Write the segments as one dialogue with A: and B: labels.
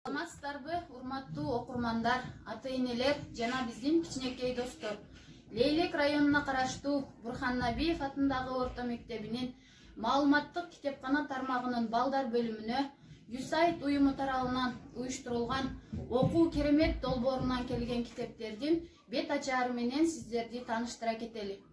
A: Саламатсыздарбы, урматтуу окурмандар, ата-энелер жана биздин кичинекей достор. Лейлек районуна караштуу Бурхан Набиев атындагы орто мектебинин маалыматтык китепкана тармагынын балдар бөлүмүнө USAID уюму тарабынан уюштурулган окуу керемет долбоорунан келген китептердин бет ачары менен сиздерди тааныштыра кетели.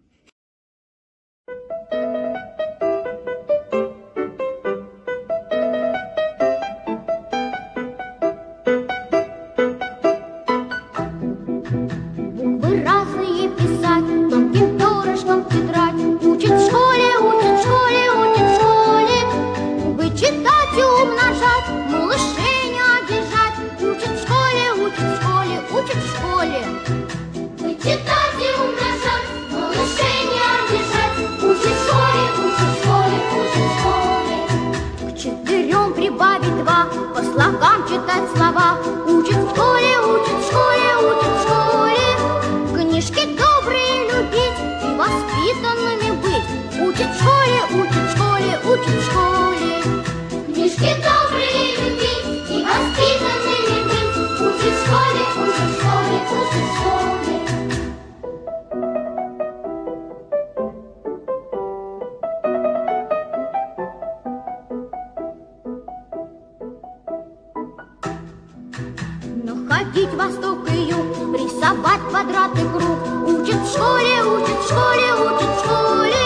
B: По слогам читать слова. Учат в школе, учат в школе, учат в школе. Книжки добрые любить и воспитанными быть. Учат в школе, учат в школе, учат в школе. Книжки добрые любить и воспитанными быть. Учат в школе, учат в школе, учат в школе. Ходить восток и юг, рисовать квадрат и круг. Учат в школе, учат в школе, учат в школе.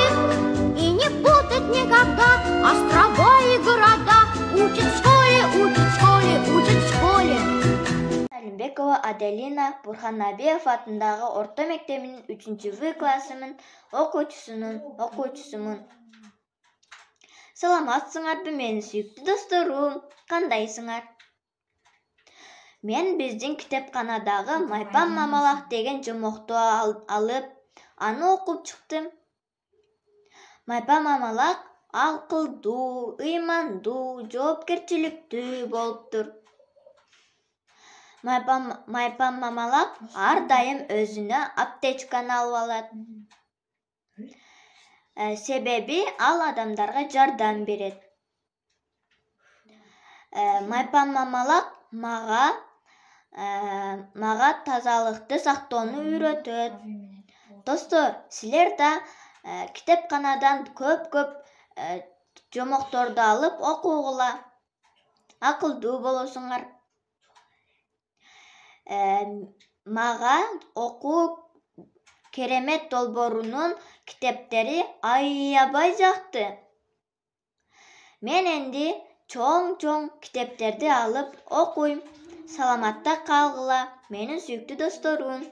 B: И не путать никогда острова и города. Учат в школе, учат в школе, учат в школе.
C: Алимбекова Аделина Бурхан Набиев атындагы орто мектебинин 3-В классынын окуучусумун. Саламатсыңарбы менин сүйүктүү досторум, кандайсыңар? Мен биздин китепканадагы Майпам Мамалак деген жомокту алып, аны окуп чыктым. Майпам Мамалак акылдуу, ыймандуу, жоопкерчиликтүү болуптур. Майпам Мамалак ар дайым өзүнө аптечканы алып алат. Себеби ал адамдарга жардам берет. Майпам Мамалак мага тазалыкты сактоону үйрөтөт. Достор, силер да китепканадан көп жомокторду алып окугула. Акылдуу болосуңар. Мага окуу керемет долбоорунун китептери аябай жакты. Мен энди чоң китептерди алып окуйм. Саламатта калгыла, менин сүйүктүү досторум.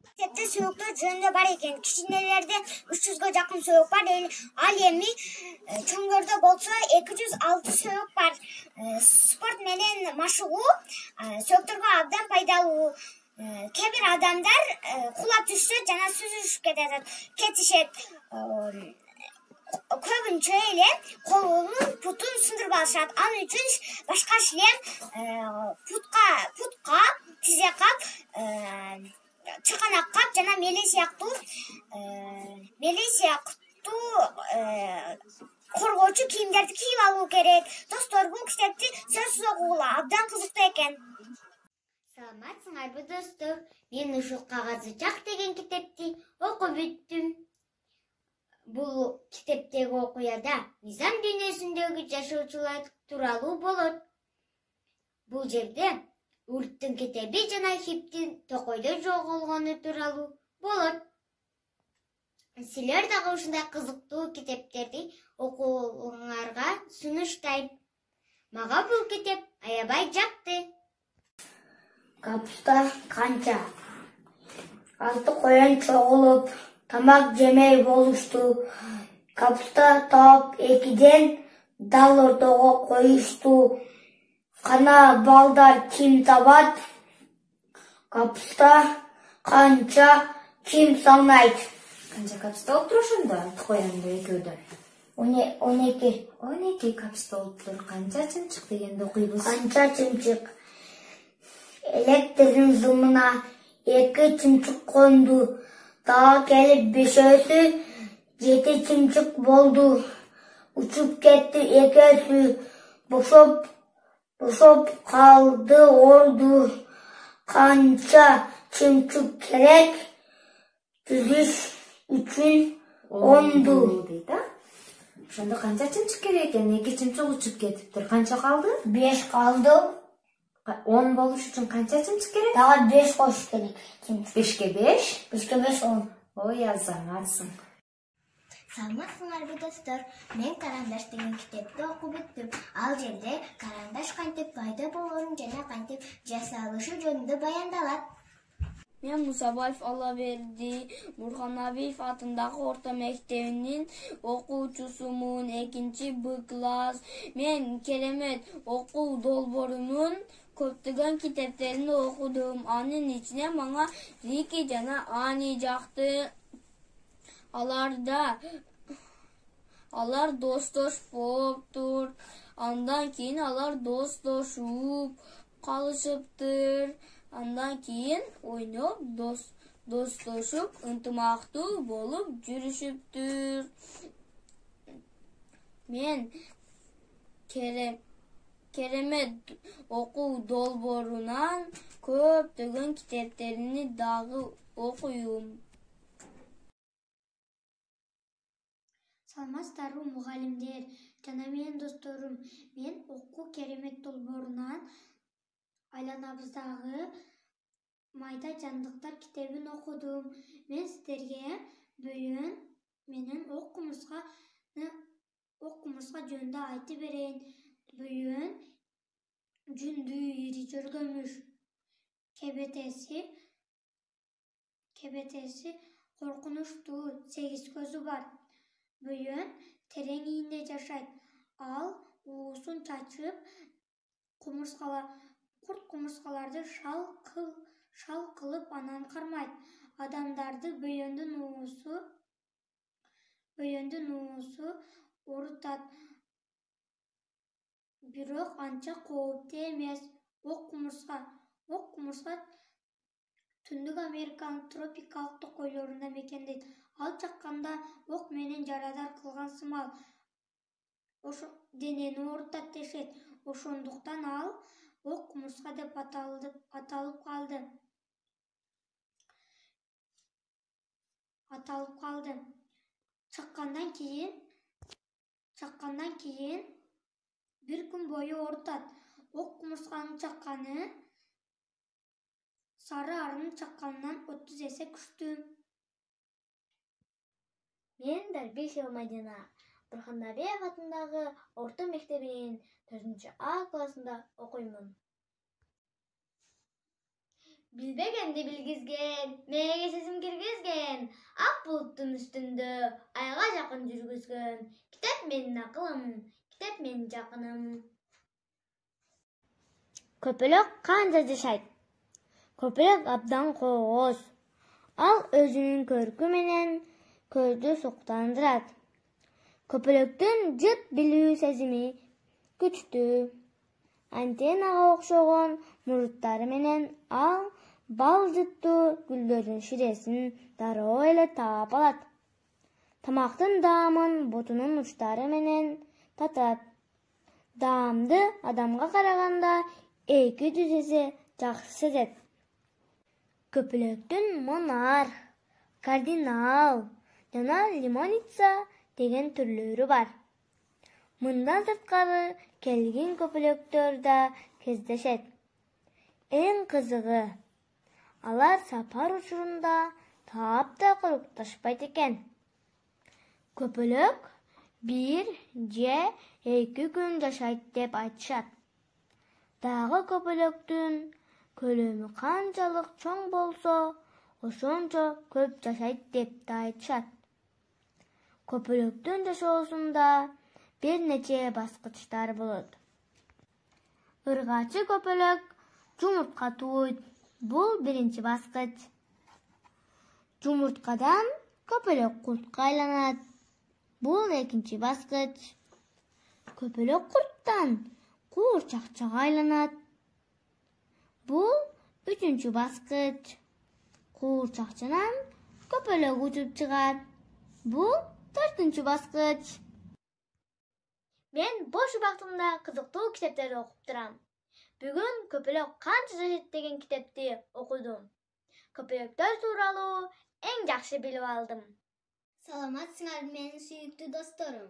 D: Китепте сөйөктөр жөнүндө бар экен. Кичинелерде 300га жакын сөйөк бар. Ал эми чоңдордо болсо 206 сөйөк бар. Спорт менен машыгуу сөйөктөргө абдан пайдалуу. Кээ бир адамдар кулап түшсө жана сүзүшүп кетишет. Көбүнчө эле колунун путун сындырып алышат. Ал үчүн башка кишилер путка тизе кап, чыканак кап жана мели сыяктуу коргоочу кийимдерди кийип алуу керек. Достор, бул китепти сөзсүз окугула, абдан кызыктуу экен.
B: Саламатсыңарбы достор, мен ушул Кагазычак деген китепти окуп бүттүм. Бул китептеги окуяда мыйзам дүйнөсүндөгү жашоочулар тууралуу болот. Бул жерде Урттун китеби жана Хиптин токойдо жоголгону тууралуу болот. Силер дагы ушундай кызыктуу китептерди окууңарга сунуштайм. Мага бул китеп аябай жакты.
E: Капуста канча. 6 коен чогулуп, тамак жемей болушту. Капуста таап 2ден дал ортого коюшту. Кана балдар ким табат? Капуста канча ким санайт?
F: Канча капуста болуптур ошондо? Коянды экөөдөн.
E: 12.
F: 12 капуста болуптур. Канча чымчык дегенди окуйбуз.
E: Канча чымчык. Электрдин зымына 2 чымчык конду. Дагы келип 5-өсү 7 чымчык болду. Учуп кетти 2-өсү. Бошоп Usop kaldı ordu. Kança çimçik gerek. Düzüş üçün ondu.
F: Deydi. Ошондо канча чымчык керек экен? 2 чымчык учуп кетиптир. Канча калды?
E: 5 kaldı.
F: 10 болуш үчүн канча чымчык керек?
E: Daha 5 koş gerek.
F: 5ке 5?
E: 5'te 5 10.
F: Ой, азаматсың.
D: Саламатсыңарбы достор, мен Карандаш деген китепти окуп бүттүм. Ал жерде карандаш кантип пайда болгонун жана кантип жасалышы жөнүндө баяндалат.
G: Мен Мусабаев Алаберди Бурханабиев атындагы орто мектебинин окуучусумун, 2-Б класс. Мен керемет окуу долбоорунун көптөгөн китептерин окудум. Анын ичине мага Рики жана Ани жакты. Алар достош болуптур. Андан кийин алар достошуп калышыптыр. Андан кийин ойноп достошуп ынтымактуу болуп жүрүшүптүр. Мен керемет окуу долбоорунан көптөгөн китептерини дагы окуйм.
H: Саламатсыздарбы мугалимдер жана менин досторум. Мен окуу керемет долбоорунан айланабыздагы майда жандыктар китебин окудум. Мен сиздерге бүйүн менен ок кумурска жөнүндө айтып берейин. Бүйүн жүндүү ири жөргөмүш. Кебетеси коркунучтуу 8 көзү бар. Бүйүн терең ийинде жашайт. Ал уусун чачып, курт кумурскаларды шал кылып анан кармайт. Адамдарды бүйөндүн уусу орутат. Бирок анча кооптуу эмес. Ок кумурска Түндүк Американын тропикалык токойлорунда мекендейт. Ал чакканда ок менен жарадар кылган сымал денени орутат дешет. Ошондуктан ал ок кумурска деп аталып калды. Чаккандан кийин бир күн бою орутат. Ок кумурсканын чакканы сары арынын чакканынан 30 эсе күчтүү.
C: Мен Дарбишева Мадина Бурханабиев атындагы орто мектебинин 4-А классында окуймун. Билбегенди билгизген, мээге сезим киргизген, ак булуттун үстүндө айга жакын жүргүзгөн. Китеп менин акылым, китеп менин жакыным. Көпөлөк канча жашайт? Көпөлөк абдан кооз. Ал өзүнүн көркү менен көздү суктандырат. Көпөлөктүн жыт билүү сезими күчтүү. Антеннага окшогон муруттары менен ал бал жыттуу гүлдөрдүн ширесин дароо эле таап алат. Тамактын даамын ботунун учтары менен татат. Даамды адамга караганда 200 эсе жакшы сезет. Көпөлөктүн монар, кардинал жана лимоница деген түрлөрү бар. Мындан сырткары келген көпөлөктөр да кездешет. Эң кызыгы, алар сапар учурунда таапта курукташпайт экен. Көпөлөк 1 же 2 күн жашайт деп айтышат. Дагы көпөлөктүн көлөмү канчалык чоң болсо, ошончо көп жашайт деп да айтышат. Көпөлөктүн жашоосунда бир нече баскычтар болот. Ыргачы көпөлөк жумуртка тууйт. Бул биринчи баскыч. Жумурткадан көпөлөк куртка айланат. Бул экинчи баскыч. Көпөлөк курттан куурчакчага айланат. Бул үчүнчү баскыч. Куурчакчанан көпөлөк учуп чыгат. Бул 4-баскыч. Мен бош убактымда кызыктуу китептерди окуп турам. Бүгүн Көпөлөк канча жашайт деген китепти окудум. Көпөлөктөр тууралуу эң жакшы билип алдым.
I: Саламатсыңар менин сүйүктүү досторум.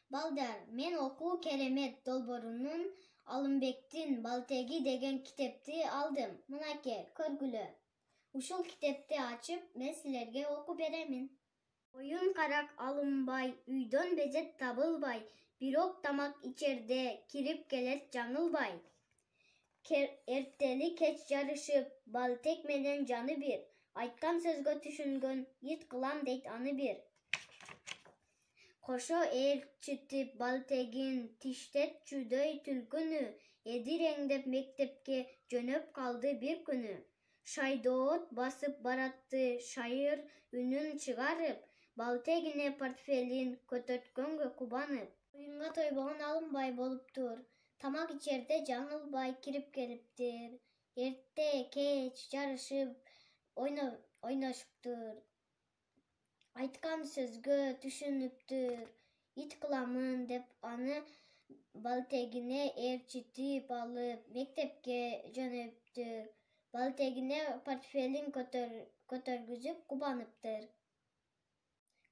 I: Балдар, мен окуу керемет долбоорунун Алымбектин Балтеги деген китепти алдым. Мынакей, көргүлө. Ушул китепти ачып, мен силерге окуп беремин. Оюн карак алынбай, үйдөн безет табылбай, бирок тамак ичерде кирип келет жаңылбай. Эртели кеч жарышып, Балтек менен жаны бир, айткан сөзгө түшүнгөн, ит кылам дейт аны бир. Кошо ээрчитип Балтегин тиштет чүйдөй түлкүнү, эдиреңдеп мектепке жөнөп калды бир күнү. Шайдоот басып баратты шайыр үнүн чыгарып, Балтегине портфелин көтөрткөнгө кубанып. Оюнга тойбогон алынбай болуптур, тамак ичерде жаңылбай кирип келиптир. Эрте кеч жарышып ойношуптур, айткан сөзгө түшүнүптүр. Ит кыламын деп аны Балтегине ээрчитип алып, мектепке жөнөптүр. Балтегине портфелин көтөргүзүп кубаныптыр.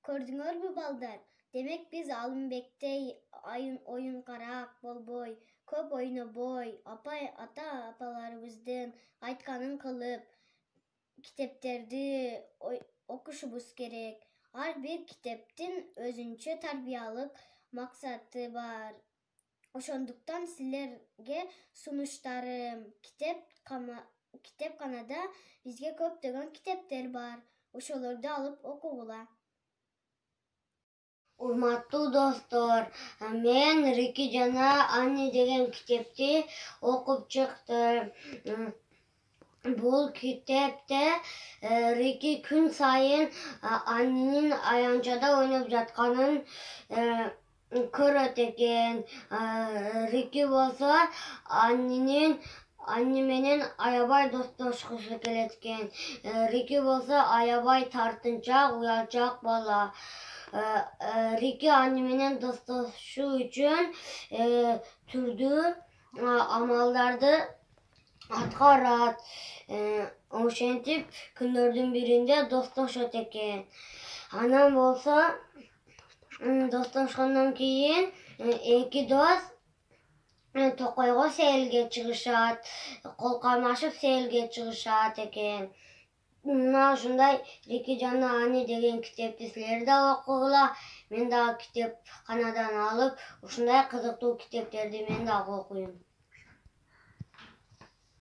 I: Көрдүңөрбү балдар? Демек биз Алымбектей оюн карак болбой, көп ойнобой, ата-апаларыбыздын айтканын кылып, китептерди окушубуз керек. Ар бир китептин өзүнчө тарбиялык максаты бар. Ошондуктан силерге сунуштарым китепканада бизге көптөгөн китептер бар. Ошолорду алып окугула.
E: Урматтуу достор, мен Рики жана Анни деген китепти окуп чыктым. Бул китепте Рики күн сайын Аннинин аянтчада ойноп жатканын көрөт экен. Рики болсо Анни менен аябай достошкусу келет экен. Рики болсо аябай тартынчаак, уялчаак бала. Рики Анни менен достошуу үчүн түрдүү амалдарды аткарат. Ошентип күндөрдүн биринде достошот экен. Анан болсо достошкондон кийин эки дос токойго сейилге чыгышат, кол кармашып сейилге чыгышат экен. Мына ушундай Рики жана Анни деген китепти силер да окугула. Мен дагы китепканадан алып, ушундай кызыктуу китептерди мен дагы окуйм.